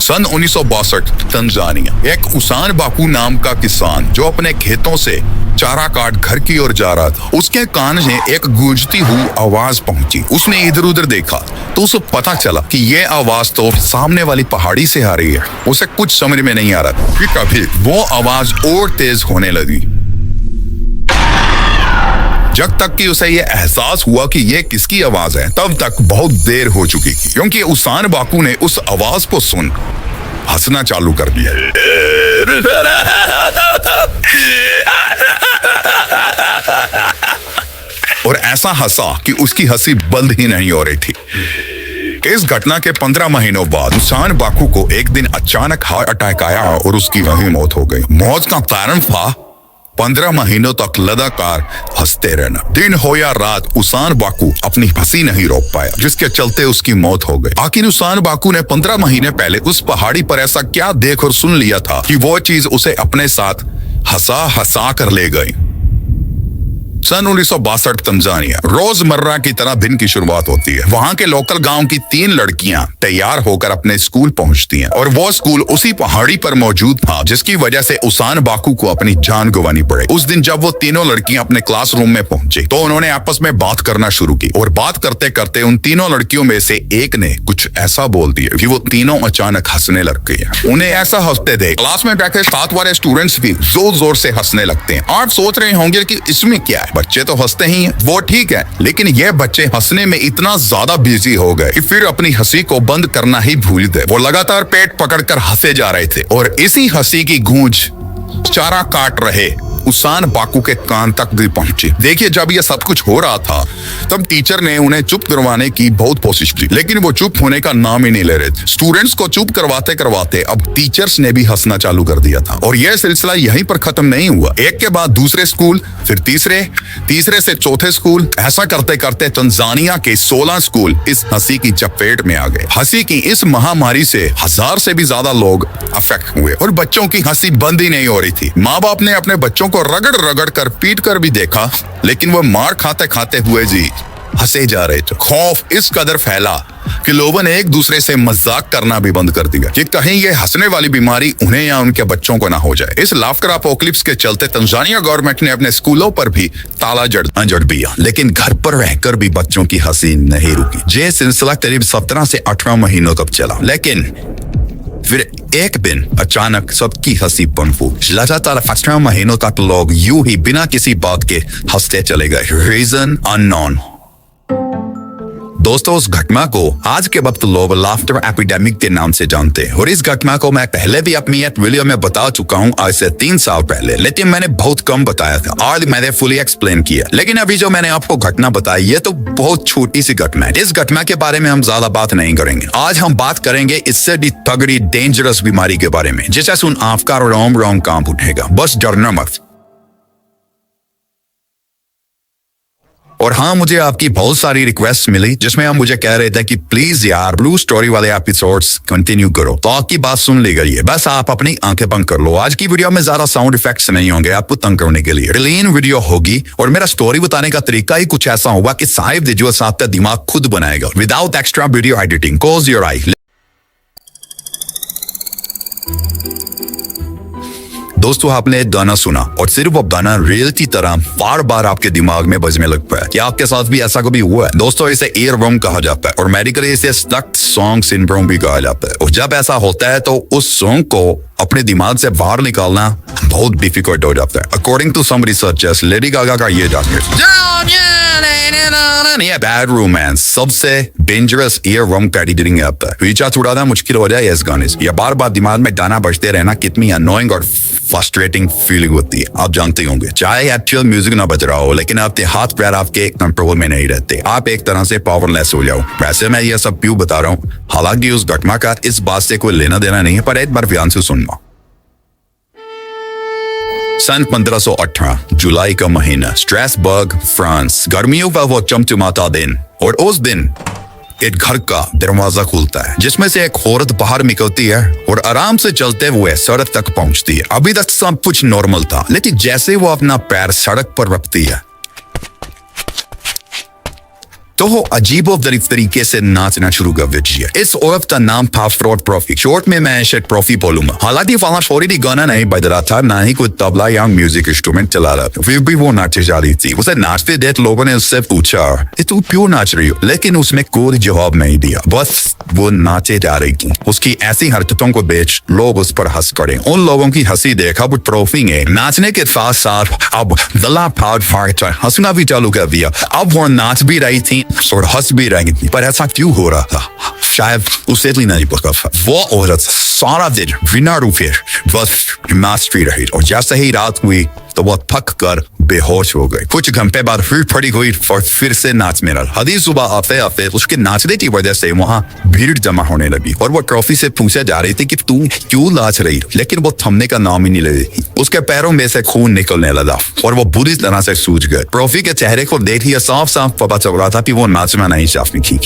सन 1962 Tanzania. एक उसान Baku नाम का किसान जो अपने खेतों से चारा काट घर की ओर जा रहा था, उसके कान में एक गूंजती हुई आवाज पहुंची। उसने इधर उधर देखा तो उसे पता चला कि ये आवाज तो सामने वाली पहाड़ी से आ रही है। उसे कुछ समझ में नहीं आ रहा कि कभी वो आवाज और तेज होने लगी, जब तक कि उसे यह एहसास हुआ कि यह किसकी आवाज है। तब तक बहुत देर हो चुकी थी, क्योंकि उसान बाकू ने उस आवाज को सुन हंसना चालू कर दिया और ऐसा हंसा कि उसकी हंसी बंद ही नहीं हो रही थी। इस घटना के 15 महीनों बाद उसान बाकू को एक दिन अचानक हार्ट अटैक आया और उसकी वहीं मौत हो गई। मौत का कारण था 15 महीनों तक लगातार हंसते रहना। दिन हो या रात उसान बाकू अपनी हंसी नहीं रोक पाया, जिसके चलते उसकी मौत हो गई। आखिर उसान बाकू ने 15 महीने पहले उस पहाड़ी पर ऐसा क्या देख और सुन लिया था कि वो चीज उसे अपने साथ हंसा हंसा कर ले गई। सन 1962 तंजानिया। रोजमर्रा की तरह दिन की शुरुआत होती है। वहाँ के लोकल गांव की 3 लड़कियां तैयार होकर अपने स्कूल पहुंचती हैं और वो स्कूल उसी पहाड़ी पर मौजूद था, जिसकी वजह से उसान बाकू को अपनी जान गंवानी पड़े। उस दिन जब वो तीनों लड़कियां अपने क्लासरूम में पहुंची तो उन्होंने आपस में बात करना शुरू की और बात करते करते उन तीनों लड़कियों में से एक ने कुछ ऐसा बोल दिया कि वो तीनों अचानक हंसने लग गई। उन्हें ऐसा हंसते देख क्लास में बैठे साथ वाले स्टूडेंट्स भी जोर जोर से हंसने लगते हैं। आप सोच रहे होंगे कि इसमें क्या है, बच्चे तो हंसते ही हैं, वो ठीक है, लेकिन ये बच्चे हंसने में इतना ज्यादा बिजी हो गए कि फिर अपनी हंसी को बंद करना ही भूल गए। वो लगातार पेट पकड़कर हंसे जा रहे थे और इसी हंसी की गूंज चारा काट रहे उसान बाकू के कान तक भी पहुंची। देखिए, जब ये सब कुछ हो रहा था तब टीचर ने उन्हें चुप करवाने की बहुत कोशिश की, लेकिन वो चुप होने का नाम ही नहीं ले रहे थे। स्टूडेंट्स को चुप करवाते करवाते अब टीचर्स ने भी हंसना चालू कर दिया था और यह सिलसिला यहीं पर खत्म नहीं हुआ। एक के बाद दूसरे स्कूल, फिर तीसरे से चौथे स्कूल, ऐसा करते करते तंजानिया के 16 स्कूल इस हंसी की चपेट में आ गए। हंसी की इस महामारी से 1000 से भी ज्यादा लोग अफेक्ट हुए और बच्चों की हंसी बंद ही नहीं हो रही थी। माँ बाप ने अपने बच्चों को रगड़ रगड़ कर पीट कर भी देखा, लेकिन वो मार खाते खाते हुए जी हंसे जा रहे थे। खौफ इस कदर फैला कि लोगों ने एक दूसरे से मजाक करना भी बंद कर दिया कि कहीं ये हंसने वाली बीमारी उन्हें या उनके बच्चों को ना हो जाए। इस लाफ्टर अपोकलिप्स के चलते तंजानिया गवर्नमेंट ने अपने स्कूलों पर भी ताला जड़ दिया, लेकिन घर पर रहकर भी बच्चों की हंसी नहीं रुकी। ये सिलसिला करीब 17 से 18 महीनों तक चला, लेकिन फिर एक दिन अचानक सबकी हंसी बंद हो। लगातार 18 महीनों तक लोग यूं ही बिना किसी बात के हंसते चले गए। Reason unknown. दोस्तों, उस घटना को आज के वक्त लोग लाफ्टर एपिडेमिक के नाम से जानते हैं और इस घटना को मैं पहले भी अपनी एक वीडियो में बता चुका हूं, आज से 3 साल पहले, लेकिन मैंने बहुत कम बताया था। आज मैंने फुली एक्सप्लेन किया, लेकिन अभी जो मैंने आपको घटना बताई ये तो बहुत छोटी सी घटना है। इस घटना के बारे में हम ज्यादा बात नहीं करेंगे। आज हम बात करेंगे इससे भी तगड़ी डेंजरस बीमारी के बारे में, जिसे सुन आपका रोम कांप उठेगा। बस डरना मत। और हाँ, मुझे आपकी बहुत सारी रिक्वेस्ट मिली जिसमें आप मुझे कह रहे थे कि प्लीज यार ब्लू स्टोरी वाले एपिसोड्स कंटिन्यू करो, तो आपकी बात सुन ली गई है। बस आप अपनी आंखें बंद कर लो। आज की वीडियो में ज्यादा साउंड इफेक्ट्स नहीं होंगे आपको तंग करने के लिए। क्लीन वीडियो होगी और मेरा स्टोरी बताने का तरीका ही कुछ ऐसा होगा कि साहिब विजुअल्स आपका दिमाग खुद बनाएगा without extra video editing. Close your eye. दोस्तों, आपने एक गाना सुना और सिर्फ वो गाना रील की तरह बार बार आपके दिमाग में बजने लग पाया। क्या आपके साथ भी ऐसा कभी हुआ है? दोस्तों, इसे ईयरवर्म कहा जाता है और मेडिकली इसे स्टक सॉन्ग सिंड्रोम भी कहा जाता है। और जब ऐसा होता है तो उस सॉन्ग को अपने दिमाग से बाहर निकालना बहुत डिफिकल्ट हो जाता है। According to some researchers, Lady Gaga का ये बैड रोमांस सबसे डेंजरस ईयरवर्म कैटेगरी में आता है। पीछा छुड़ाना मुश्किल हो जाए इस गाने से। या बार बार दिमाग में गाना बजते रहना कितनी अनोइंग और फ्रस्ट्रेटिंग फीलिंग होती है, आप जानते होंगे। चाहे एक्चुअल म्यूजिक ना बज रहा हो, लेकिन आपके हाथ पैर आपके कंट्रोल में नहीं रहते, आप एक तरह से पावरलेस हो जाओ। वैसे मैं ये सब क्यों बता रहा हूँ, हालांकि उस घटना का इस बात से कोई लेना देना नहीं है, पर एक बार ध्यान से सुनना। सन 1518 जुलाई का महीना, स्ट्रासबर्ग, फ्रांस। गर्मियों का वो चमचमाता दिन, और उस दिन एक घर का दरवाजा खुलता है जिसमें से एक औरत बाहर निकलती है और आराम से चलते हुए सड़क तक पहुंचती है। अभी तक सब कुछ नॉर्मल था, लेकिन जैसे वो अपना पैर सड़क पर रखती है तो वो अजीबोगरीब तरीके से नाचना शुरू कर दीजिए। इस औरत का नाम था फ्रॉड प्रॉफी, शॉर्ट में मैं शायद प्रॉफी बोलूंगा। हालांकि वहां फौरी गाना नहीं बज रहा था, ना ही कोई तबला या म्यूजिक इंस्ट्रूमेंट चला रहा था, फिर भी वो नाचे जा रही थी। उसे नाचते देख लोगों ने उससे पूछा तू क्यों नाच रही हो, लेकिन उसने कोई जवाब नहीं दिया, बस वो नाचे जा रही थी। उसकी ऐसी हरकतों को देख लोग उस पर हंस पड़े। उन लोगों की हंसी देखा वो ट्रॉफी ने नाचने के साथ साथ अब गला फाड़ फाड़ हंसना भी चालू कर दिया। अब वो नाच भी रही थी और हंस भी रही थी, पर ऐसा क्यों हो रहा था शायद उसे भी नहीं पता था। वो औरत सारा दिन बिना रुके बस नाचती रही और जैसे ही रात हुई तो वो थक कर बेहोश हो गई। कुछ घंटे बाद फिर पड़ी हुई और फिर से नाच में रहा। हदी सुबह आते आते उसके नाचने की वजह से वहाँ भीड़ जमा होने लगी और वो ट्रॉफी से पूछे जा रही थी कि तू क्यों नाच रही, लेकिन वो थमने का नाम ही नहीं ले रही। उसके पैरों में से खून निकलने लगा और वो बुरी तरह से सूज गए। ट्रॉफी के चेहरे को देखिए साफ साफ पता चल रहा था कि वो नाचना नहीं चाहती थी,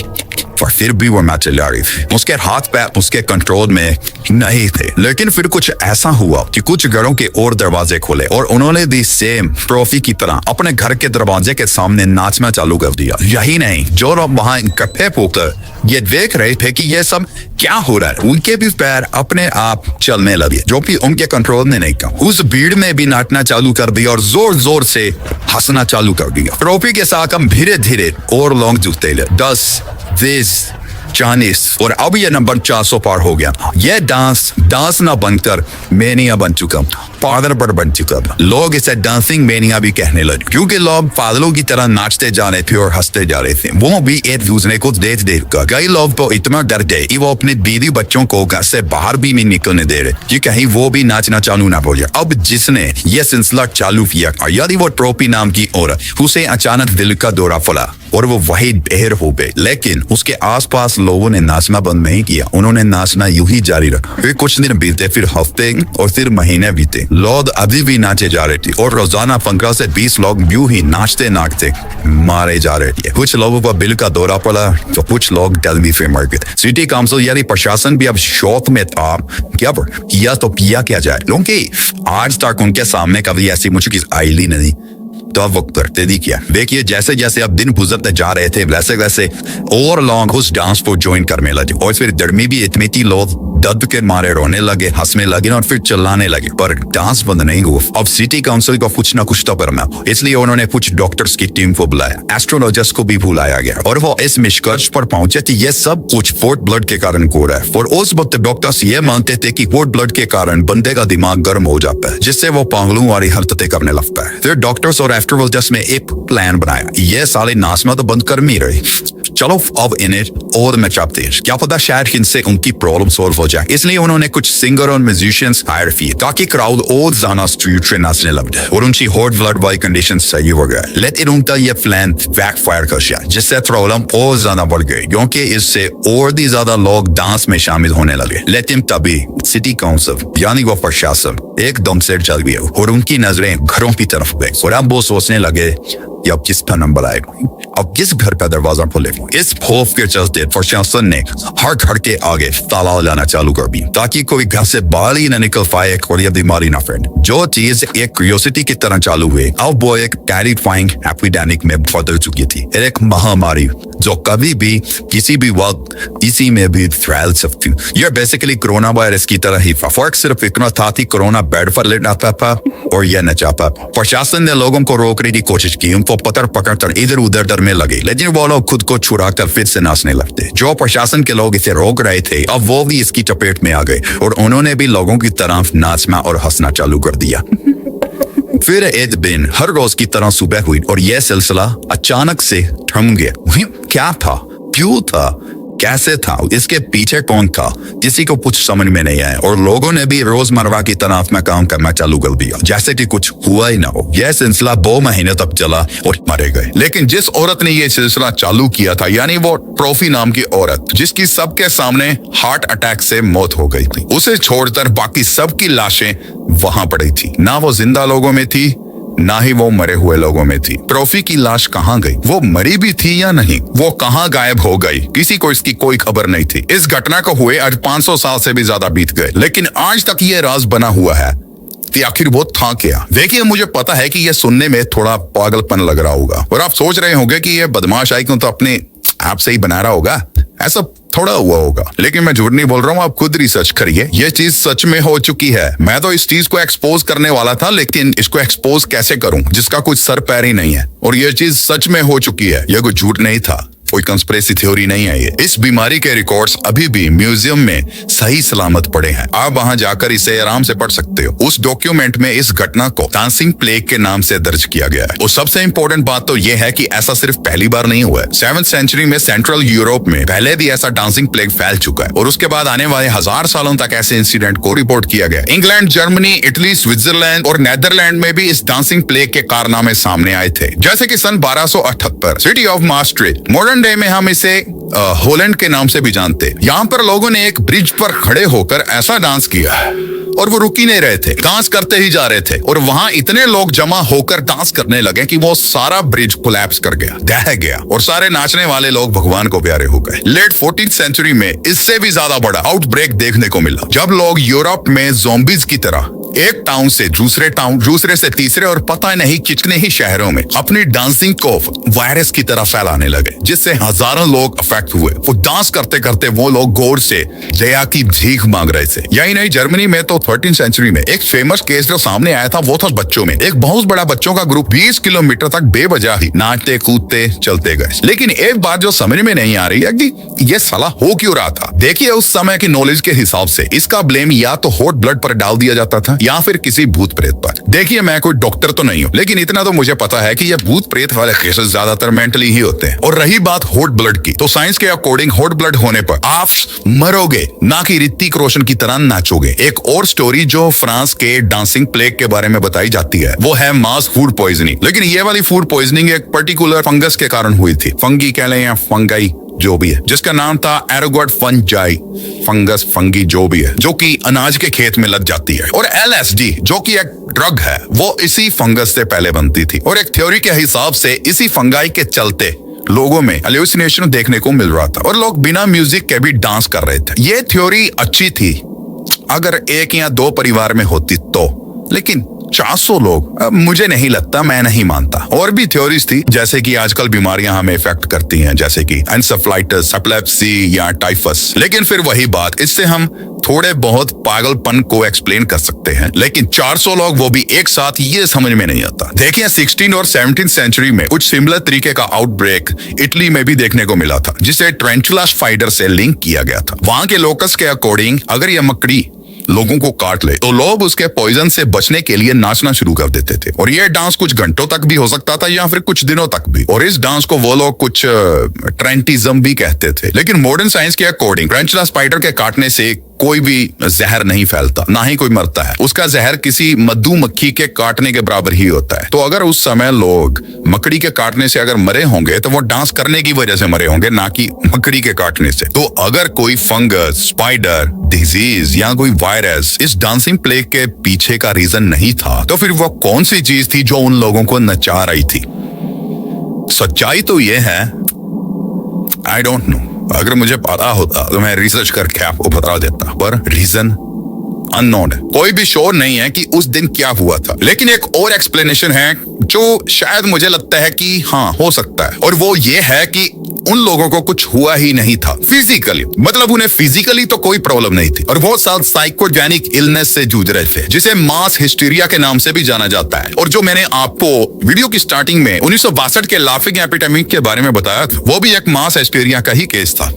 पर फिर भी वो नाच जा रही थी। उसके हाथ पैर उसके कंट्रोल में नहीं थे। लेकिन फिर कुछ ऐसा हुआ कि कुछ घरों के और दरवाजे खुले और उन्होंने भी सेम ट्रॉफी की तरह अपने घर के दरवाजे के सामने नाचना चालू कर दिया। यही नहीं, जो लोग वहां इकट्ठे होकर ये देख रहे थे कि ये सब क्या हो रहा है, उनके भी पैर अपने आप चलने लगे, जो कि उनके कंट्रोल में नहीं था। उस भीड़ में भी नाचना चालू कर दिया और जोर जोर से हंसना चालू कर दिया। ट्रॉफी के साथ हम धीरे धीरे और लोग जुटते ले 10, 20, 40 और अब ये नंबर 400 पार हो गया। ये डांस ना बनकर मेनिया बन चुका, पागल पर बन चुका। लोग इसे डांसिंग मेनिया भी कहने लगे, क्योंकि लोग पागलों की तरह नाचते जा रहे थे और हंसते जा रहे थे। वो भी एक दूसरे को देख देख कर कई लोग तो इतना डर गए कि वो अपने बीवी बच्चों को घर से बाहर भी नहीं निकलने दे रहे कि कहीं वो भी नाचना चालू ना हो जाए। अब जिसने ये सिलसिला चालू किया, यदि वो ट्रॉफी नाम की औरत, उसे अचानक दिल का दौरा पड़ा और वो वही ढेर हो गए। लेकिन उसके आसपास लोगों ने नाचना बंद नहीं किया, उन्होंने नाचना यूं ही जारी रखा। फिर कुछ दिन बीते, फिर हफ्ते और फिर महीने बीते। लोग अभी भी नाचे जा रहे थे और रोजाना 15 से 20 लोग यूं ही नाचते नाचते मारे जा रहे थे। कुछ लोगों को दिल का दौरा पड़ा तो कुछ लोग जल्दी से मर गए। सिटी काउंसिल यानी प्रशासन भी अब शौक में था क्या किया तो किया क्या जाए, क्योंकि आज तक उनके सामने कभी ऐसी मुश्किल आई नहीं, तो अब वो करते भी क्या। देखिए जैसे जैसे अब दिन गुजरते जा रहे थे वैसे वैसे और लोग उस डांस को ज्वाइन करने लगे और फिर दरमी भी इतनी थी, लोग दर्द के मारे रोने लगे, हंसने लगे और फिर चिल्लाने लगे, पर डांस बंद नहीं हुआ। अब सिटी काउंसिल को कुछ ना कुछ तो करना, इसलिए उन्होंने कुछ डॉक्टर्स की टीम को बुलाया, एस्ट्रोलॉजर्स को भी बुलाया गया और वो इस निष्कर्ष पर पहुंचे कि ये सब कुछ फोर्ट ब्लड के कारण हो रहा है। और उस वक्त डॉक्टर्स ये मानते थे कि फोर्ट ब्लड के कारण बंदे का दिमाग गर्म हो जाता है, जिससे वो पागलों वाली हरकतें करने लगता है। फिर डॉक्टर्स और एस्ट्रोलॉजर्स में एक प्लान बनाया, ये साले नाचना तो बंद कर नहीं रहे, चलो अब इन्हें और नचाते हैं, क्या पता शायद इनसे उनकी प्रॉब्लम सॉल्व हो जाए। इसलिए उन्होंने कुछ सिंगर और म्यूजिशियंस हायर किए ताकि क्राउड और ज्यादा स्ट्रीट से नाचने लग जाए और उनकी हॉट ब्लड वाली कंडीशन सही हो गया। लेकिन उनका ये प्लान बैकफायर कर गया, जिससे प्रॉब्लम और ज्यादा बढ़ गई, क्योंकि इससे और भी ज्यादा लोग डांस में शामिल होने लगे। लेकिन तभी सिटी काउंसिल यानी वो प्रशासन एकदम से जल गया और उनकी नजरें घरों की तरफ गई और अब वो सोचने लगे कि अब किस पर नंबर आएगा, अब किस घर का दरवाजा खोलेगा। इस खौफ के चलते प्रशासन ने हर घर के आगे ताला लगाना चालू कर दी ताकि कोई घर से बाहर ही न निकल पाए और ये बीमारी न फैले। जो चीज एक क्यूरियोसिटी की तरह चालू हुई, अब वो एक टेरिफाइंग एपिडेमिक में बदल चुकी थी, एक महामारी जो कभी भी किसी भी वक्त किसी में भी फैल सकती। यह बेसिकली कोरोना वायरस की तरह ही था, फर्क सिर्फ इतना था कि कोरोना बेड पर लेट आता था और यह न चाहता। प्रशासन ने लोगों को रोकने की कोशिश की, उनको पकड़ पकड़ कर इधर उधर डरने लगे, लेकिन वो लोग खुद को छुड़ा कर फिर से नाचने लगते। जो प्रशासन के लोग इसे रोक रहे थे अब वो भी इसकी चपेट में आ गए और उन्होंने भी लोगों की तरफ नाचना और हंसना चालू कर दिया। फिर एक दिन हर रोज की तरह सुबह हुई और यह सिलसिला अचानक से थम गया। क्या था, क्यों था, कैसे था, इसके पीछे कौन था, किसी को कुछ समझ में नहीं आया और लोगों ने भी रोजमर्रा की तरह अपना काम करना चालू कर दिया जैसे कि कुछ हुआ ही ना हो। यह सिलसिला 2 महीने तक चला और मरे गए। लेकिन जिस औरत ने यह सिलसिला चालू किया था, यानी वो ट्रॉफी नाम की औरत, जिसकी सबके सामने हार्ट अटैक से मौत हो गई थी, उसे छोड़कर बाकी सबकी लाशें वहां पड़ी थी। ना वो जिंदा लोगों में थी, ना ही वो मरे हुए लोगों में थी। ट्रॉफी की लाश कहाँ गई, वो मरी भी थी या नहीं, वो कहाँ गायब हो गई, किसी को इसकी कोई खबर नहीं थी। इस घटना को हुए आज 500 साल से भी ज्यादा बीत गए, लेकिन आज तक ये राज बना हुआ है कि आखिर वो था क्या। देखिए, मुझे पता है कि ये सुनने में थोड़ा पागलपन लग रहा होगा और आप सोच रहे होंगे कि ये बदमाश आइकन तो अपने आप से ही बना रहा होगा, ऐसा थोड़ा हुआ होगा। लेकिन मैं झूठ नहीं बोल रहा हूँ, आप खुद रिसर्च करिए, ये चीज सच में हो चुकी है। मैं तो इस चीज को एक्सपोज करने वाला था, लेकिन इसको एक्सपोज कैसे करूं जिसका कुछ सर पैर ही नहीं है। और ये चीज सच में हो चुकी है, ये कोई झूठ नहीं था, कोई कंस्पिरेसी थ्योरी नहीं है ये। इस बीमारी के रिकॉर्ड्स अभी भी म्यूजियम में सही सलामत पड़े हैं, आप वहां जाकर इसे आराम से पढ़ सकते हो। उस डॉक्यूमेंट में इस घटना को डांसिंग प्लेग के नाम से दर्ज किया गया है। और सबसे इंपॉर्टेंट बात तो यह है कि ऐसा सिर्फ पहली बार नहीं हुआ है। 7th सेंचुरी में सेंट्रल यूरोप में पहले भी ऐसा डांसिंग प्लेग फैल चुका है और उसके बाद आने वाले 1000 सालों तक ऐसे इंसिडेंट को रिपोर्ट किया गया। इंग्लैंड, जर्मनी, इटली, स्विट्जरलैंड और नेदरलैंड में भी इस डांसिंग प्लेग के कारनामे सामने आए थे। जैसे कि सन 1278 city of maastricht, modern day में हम इसे हॉलैंड के नाम से भी जानते। यहाँ पर लोगों ने एक ब्रिज पर खड़े होकर ऐसा डांस किया और वो रुक ही नहीं रहे थे, डांस करते ही जा रहे थे। और वहां इतने लोग जमा होकर डांस करने लगे कि वो सारा ब्रिज कोलैप्स कर गया, ढह गया और सारे नाचने वाले लोग भगवान को प्यारे हो गए। लेट 14th सेंचुरी में इससे भी ज्यादा बड़ा आउटब्रेक देखने को मिला, जब लोग यूरोप में ज़ॉम्बीज की तरह एक टाउन से दूसरे टाउन, दूसरे से तीसरे और पता नहीं कितने ही शहरों में अपनी डांसिंग को वायरस की तरह फैलाने लगे, जिससे हजारों लोग अफेक्ट हुए। वो डांस करते करते वो लोग गौर से दया की भीख मांग रहे थे। यही नहीं, जर्मनी में तो 13th सेंचुरी में एक फेमस केस जो सामने आया था, वो था बच्चों में। एक बहुत बड़ा बच्चों का ग्रुप 20 किलोमीटर तक बेवजह ही नाचते कूदते चलते गए। लेकिन एक बात जो समझ में नहीं आ रही है कि ये साला हो क्यों रहा था। देखिए, उस समय की नॉलेज के हिसाब से इसका ब्लेम या तो हॉट ब्लड पर डाल दिया जाता था या फिर किसी भूत प्रेत पर। देखिए, मैं कोई डॉक्टर तो नहीं हूँ, लेकिन इतना तो मुझे पता है कि ये भूत प्रेत वाले केसेस ज्यादातर मेंटली ही होते हैं। और रही बात हॉट ब्लड की, तो साइंस के अकॉर्डिंग हॉट ब्लड होने पर आप मरोगे, ना कि ऋतिक रोशन की तरह नाचोगे। एक और स्टोरी जो फ्रांस के डांसिंग प्लेग के बारे में बताई जाती है, वो है मास फूड पॉइजनिंग। लेकिन ये वाली फूड पॉइजनिंग एक पर्टिकुलर फंगस के कारण हुई थी, फंगी कह लें या फंगाई जो भी है, जिसका नाम था एरोगोट फंजाई, फंगस फंगी जो भी है, जो कि अनाज के खेत में लग जाती है। और LSD जो कि एक ड्रग है, वो इसी फंगस से पहले बनती थी। और एक थ्योरी के हिसाब से इसी फंगाई के चलते लोगों में हेलुसिनेशन देखने को मिल रहा था और लोग बिना म्यूजिक के भी डांस कर रहे थे। ये थ्योरी अच्छी थी अगर 1 या 2 परिवार में होती तो, लेकिन 400 लोग, मुझे नहीं लगता, मैं नहीं मानता। और भी थ्योरीज थी, जैसे कि आजकल बीमारियां हमें इफेक्ट करती हैं, जैसे कि एन्सेफेलाइटिस, एपिलेप्सी या टाइफस। लेकिन फिर वही बात, इससे हम थोड़े बहुत पागलपन को एक्सप्लेन कर सकते हैं, लेकिन 400 लोग वो भी एक साथ, ये समझ में नहीं आता। देखिए, 16 और 17th सेंचुरी में कुछ सिमिलर तरीके का आउटब्रेक इटली में भी देखने को मिला था, जिसे ट्रेंचुला स्पाइडर से लिंक किया गया था। वहां के लोकस के अकॉर्डिंग अगर यह मकड़ी लोगों को काट ले तो लोग उसके पॉइजन से बचने के लिए नाचना शुरू कर देते थे। और ये डांस कुछ घंटों तक भी हो सकता था या फिर कुछ दिनों तक भी। और इस डांस को वो लोग कुछ ट्रेंटिज्म भी कहते थे। लेकिन मॉडर्न साइंस के अकॉर्डिंग ट्रेंचुला स्पाइडर के काटने से कोई भी जहर नहीं फैलता, ना ही कोई मरता है। उसका जहर किसी मधुमक्खी के काटने के बराबर ही होता है। तो अगर उस समय लोग मकड़ी के काटने से अगर मरे होंगे तो वो डांस करने की वजह से मरे होंगे, ना कि मकड़ी के काटने से। तो अगर कोई फंगस, स्पाइडर, डिजीज या कोई वायरस इस डांसिंग प्लेग के पीछे का रीजन नहीं था, तो फिर वो कौन सी चीज थी जो उन लोगों को नचा रही थी? सच्चाई तो ये है, आई डोंट नो। अगर मुझे पता होता तो मैं रिसर्च करके आपको बता देता, पर रीजन अननोन है। कोई भी श्योर नहीं है कि उस दिन क्या हुआ था। लेकिन एक और एक्सप्लेनेशन है जो शायद मुझे लगता है कि हाँ हो सकता है, और वो ये है कि उन लोगों को कुछ हुआ ही नहीं था फिजिकली, मतलब उन्हें फिजिकली तो कोई प्रॉब्लम नहीं थी, और वो साथ साइकोजेनिक इलनेस से जूझ रहे थे, जिसे मास हिस्टीरिया के नाम से भी जाना जाता है। और जो मैंने आपको वीडियो की स्टार्टिंग में 1962 के लाफिंग एपिडेमिक के बारे में बताया था, वो भी एक मास हिस्टीरिया का ही केस था।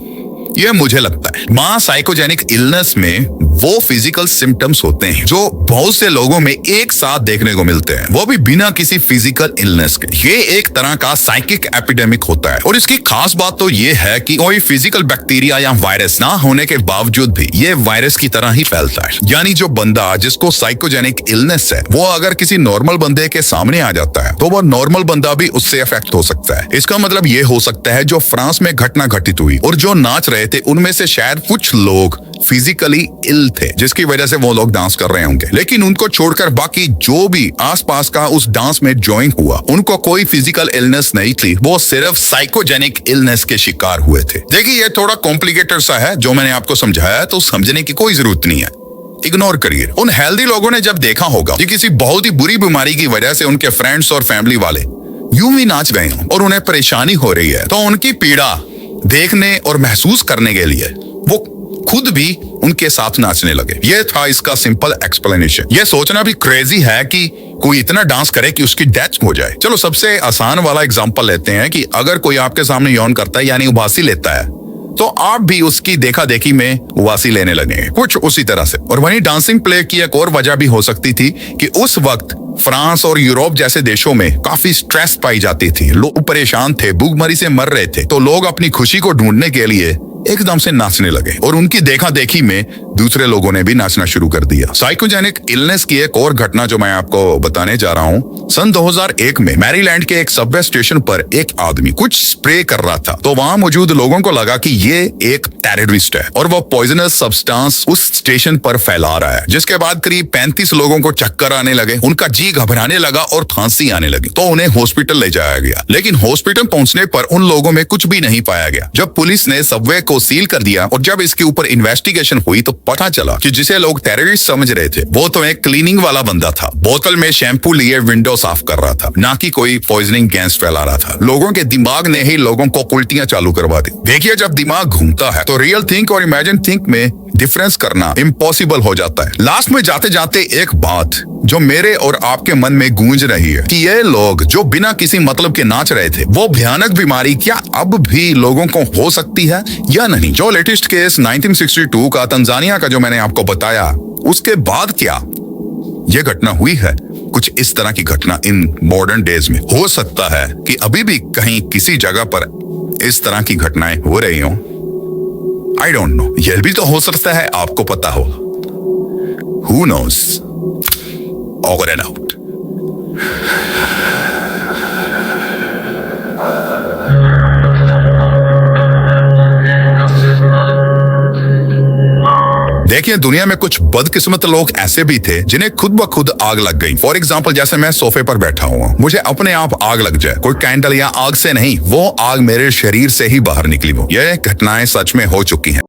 ये मुझे लगता है मास साइकोजेनिक इलनेस में वो फिजिकल सिम्टम्स होते हैं जो बहुत से लोगों में एक साथ देखने को मिलते हैं, वो भी बिना किसी फिजिकल इलनेस के। ये एक तरह का साइकिक एपिडेमिक होता है, और इसकी खास बात तो ये है कि कोई फिजिकल बैक्टीरिया या वायरस ना होने के बावजूद भी ये वायरस की तरह ही फैलता है। यानी जो बंदा जिसको साइकोजेनिक इलनेस है, वो अगर किसी नॉर्मल बंदे के सामने आ जाता है तो वो नॉर्मल बंदा भी उससे अफेक्ट हो सकता है। इसका मतलब ये हो सकता है जो फ्रांस में घटना घटित हुई और जो नाच रहे थे उनमें से शायद कुछ लोग फिजिकली इल थे, जिसकी वजह से वो लोग डांस कर रहे होंगे। लेकिन उनको छोड़कर बाकी जो भी आसपास का उस डांस में ज्वाइन हुआ, उनको कोई फिजिकल इलनेस नहीं थी, वो सिर्फ साइकोजेनिक इलनेस के शिकार हुए थे। देखिए, ये थोड़ा कॉम्प्लिकेटेड सा है जो मैंने आपको समझाया, तो समझने की कोई जरूरत नहीं है। इग्नोर करिए। उन हेल्दी लोगों ने जब देखा होगा कि किसी बहुत ही बुरी बीमारी की वजह से उनके फ्रेंड्स और फैमिली वाले यूं ही नाच गए हों और उन्हें परेशानी हो रही है, तो उनकी पीड़ा देखने और महसूस करने के लिए वो खुद भी उनके साथ नाचने लगे। ये था इसका सिंपल एक्सप्लेनेशन। ये सोचना भी क्रेजी है कि कोई इतना डांस करे कि उसकी डेथ हो जाए। चलो सबसे आसान वाला एग्जांपल लेते हैं कि अगर कोई आपके सामने यौन करता है यानी उबासी लेता है, तो आप भी उसकी देखा देखी में उबासी लेने लगे, कुछ उसी तरह से। और वहीं डांसिंग प्ले की एक और वजह भी हो सकती थी कि उस वक्त फ्रांस और यूरोप जैसे देशों में काफी स्ट्रेस पाई जाती थी, लोग परेशान थे, भूखमरी से मर रहे थे, तो लोग अपनी खुशी को ढूंढने के लिए एकदम से नाचने लगे और उनकी देखा देखी में दूसरे लोगों ने भी नाचना शुरू कर दिया। साइकोजेनिक इलनेस की एक और घटना जो मैं आपको बताने जा रहा हूँ, सन 2001 में मैरीलैंड के एक सबवे स्टेशन पर एक आदमी कुछ स्प्रे कर रहा था, तो वहां मौजूद लोगों को लगा कि ये एक टेररिस्ट है और वो पॉइजनस सब्सटेंस उस स्टेशन पर फैला रहा है, जिसके बाद करीब 35 लोगों को चक्कर आने लगे, उनका जी घबराने लगा और खांसी आने लगी, तो उन्हें हॉस्पिटल ले जाया गया। लेकिन हॉस्पिटल पहुंचने पर उन लोगों में कुछ भी नहीं पाया गया। जब पुलिस ने सबवे को सील कर दिया और जब इसके ऊपर इन्वेस्टिगेशन हुई तो पता चला कि जिसे लोग टेररिस्ट समझ रहे थे वो तो एक क्लीनिंग वाला बंदा था, बोतल में शैम्पू लिए विंडो साफ कर रहा था, ना कि कोई पॉइजनिंग गैस फैला रहा था। लोगों के दिमाग ने ही लोगों को उल्टियां चालू करवा दी। देखिए, जब दिमाग घूमता है तो रियल थिंक और इमेजिन थिंक में डिफरेंस करना इम्पॉसिबल हो जाता है। लास्ट में जाते जाते एक बात जो मेरे और आपके मन में गूंज रही है कि ये लोग जो बिना किसी मतलब के नाच रहे थे, वो भयानक बीमारी क्या अब भी लोगों को हो सकती है या नहीं? जो लेटेस्ट केस 1962 का तंजानिया का जो मैंने आपको बताया, उसके बाद क्या ये घटना हुई है? कुछ इस तरह की घटना इन मॉडर्न डेज में हो सकता है कि अभी भी कहीं किसी जगह पर इस तरह की घटनाएं हो रही हों। आई डोंट नो, यह भी तो हो सकता है आपको पता हो। Who knows? Over and out. देखिए, दुनिया में कुछ बदकिस्मत लोग ऐसे भी थे जिन्हें खुद ब खुद आग लग गई। फॉर एग्जाम्पल, जैसे मैं सोफे पर बैठा हुआ, मुझे अपने आप आग लग जाए, कोई कैंडल या आग से नहीं, वो आग मेरे शरीर से ही बाहर निकली हो। यह घटनाएं सच में हो चुकी हैं।